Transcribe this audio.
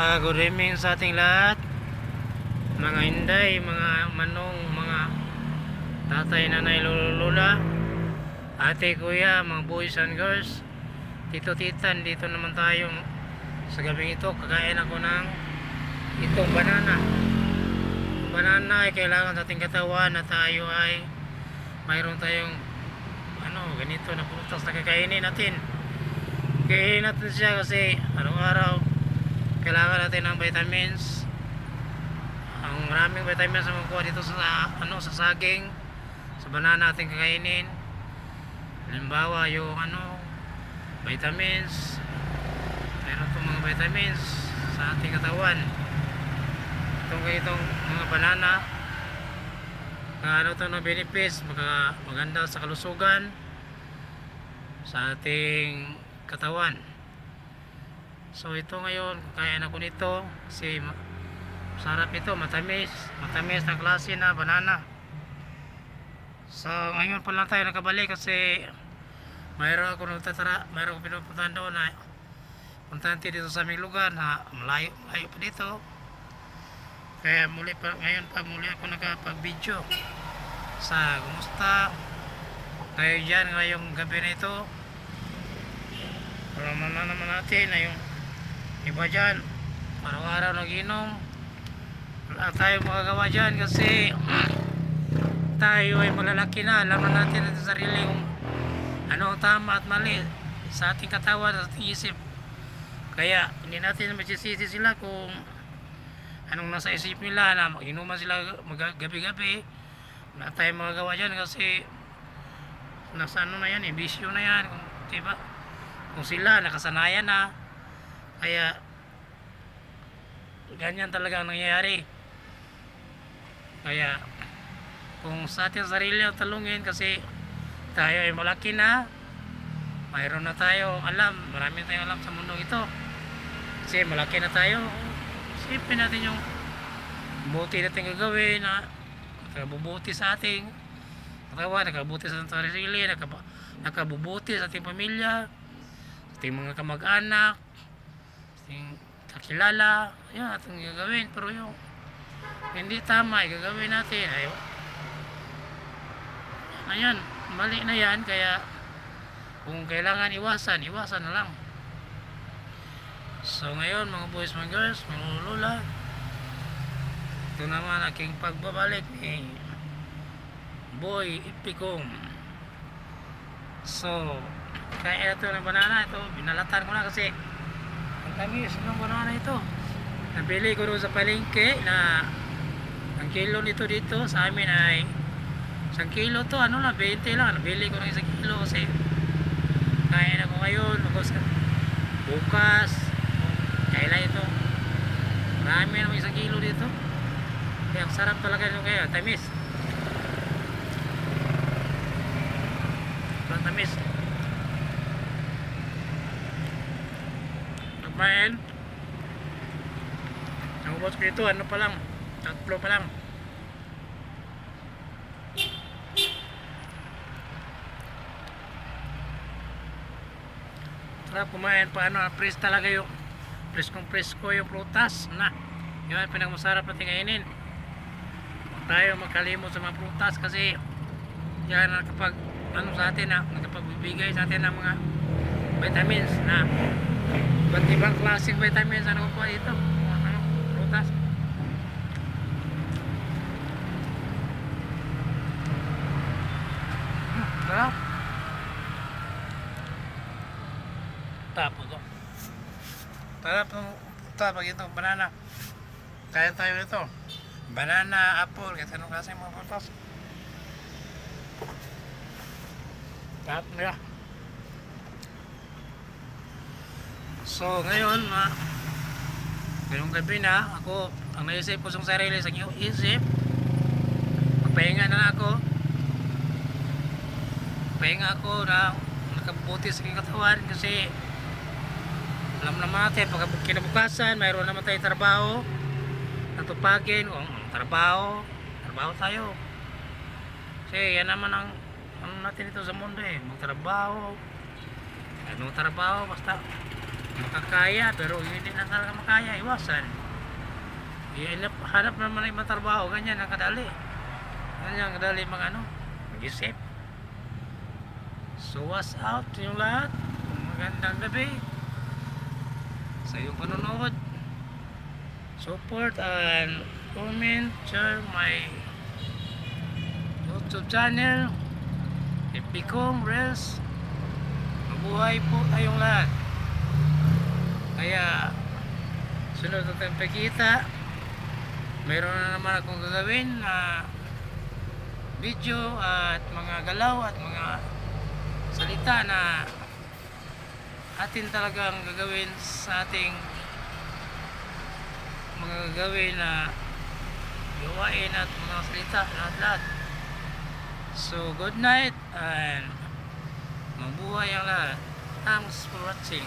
Good evening sa ating lahat, mga inday, mga manong, mga tatay, nanay, lolo, lola, ate, kuya, mga boys and girls, tito, titan. Dito naman tayo sa gabing ito. Kakain ako ng itong banana ay kailangan sa ating katawan na tayo ay mayroon tayong ganito na prutas na kakainin natin. Kainin natin siya kasi araw-araw kailangan natin ng vitamins. Ang maraming vitamins na makukuha dito sa sa saging, sa banana natin kakainin. Halimbawa yung vitamins, mayroon itong mga vitamins sa ating katawan. Itong mga banana na itong benefits, maganda sa kalusugan sa ating katawan. So ito ngayon, kakain ako nito kasi sarap ito, matamis na klase na banana. So ngayon pa lang tayo nakabalik kasi mayroon ako pinupuntahan doon na puntahan dito sa aming lugar na malayo pa dito. Kaya muli ako nakapag-video sa kumusta tayo dyan ngayong gabi na ito. Alam naman natin na yung iba dyan araw-araw nag-inom. Wala tayong magagawa dyan kasi tayo ay malalaki na. Alam natin sa sarili kung ano ang tama at mali sa ating katawan, sa ating isip. Kaya hindi natin masisisi sila kung anong nasa isip nila na mag-inuman sila gabi-gabi. Wala tayong magagawa dyan kasi nasa na yan, bisyo na yan, diba? Kung sila nakasanayan na, kaya ganyan talaga ang nangyayari. Kaya kung sa ating sarili ang talungin, kasi tayo ay malaki na, mayroon na tayo alam, marami tayong alam sa mundo ito kasi malaki na tayo. Isipin natin yung buti natin gagawin na nakabubuti sa ating katawan, nakabubuti sa ating sarili, nakabubuti sa ating pamilya, ating mga kamag-anak, ating kakilala. Yan ating gagawin. Pero yung hindi tama ay gagawin natin, ayan, mali na yan. Kaya kung kailangan iwasan na lang. So ngayon mga boys, mga girls, mga lola, ito naman aking pagbabalik ni Boy Ipicom. So kaya ito ng banana, ito binalatan ko na kasi ang tamis ng banana ito. Nabili ko doon sa palengke na ang kilo nito dito sa amin ay 1 kilo to, 20 lang. Nabili ko ng 1 kilo kasi kain ako ngayon, bukas kailan ito, marami naman 1 kilo dito. Kaya ang sarap talaga nito, kaya tamis, tamis. Nagmain ang ubos ko ito, pa lang, 3 pa lang. Sarap kumain pa, fresh talaga yung presko yung prutas na yun, pinagmasarap natin kainin. Huwag tayo magkalimot sa mga prutas kasi yan nakapag sa atin, nakapagbibigay sa atin ng mga vitamins na iba't ibang klaseng vitamins na nakukuha dito, prutas. Sarap. Tapos pag itong banana, kaya tayo nito banana, apple, kasi anong klase mga prutas. Tapos nila. So ngayon ngayong gabi na ako, ang naisip ko sa sarili, sa inyong isip, magpahinga na ako na nakabuti sa aking katawan kasi alam naman natin pag kinabukasan mayroon naman tayong trabaho natupagin. Kung trabaho tayo kasi yan naman ang natin ito sa mundo, magtrabaho basta makakaya, pero hindi na talaga makaya, iwasan. Hanap naman ay matrabaho, ganyan ang kadali. Ganyan ang kadali mga ano, mag-isip. So what's out yung lahat? Magandang gabi sa iyong panonood. Support and comment, share my YouTube channel. Ipicom Reels. Mabuhay po tayong lahat. Kaya sunod na tayong pagkita, mayroon na naman akong gagawin na video at mga galaw at mga salita na atin talagang gagawin sa ating mga gagawin na gawain at mga salita lahat-lahat. So good night and mabuhay ang lahat. Thanks for watching.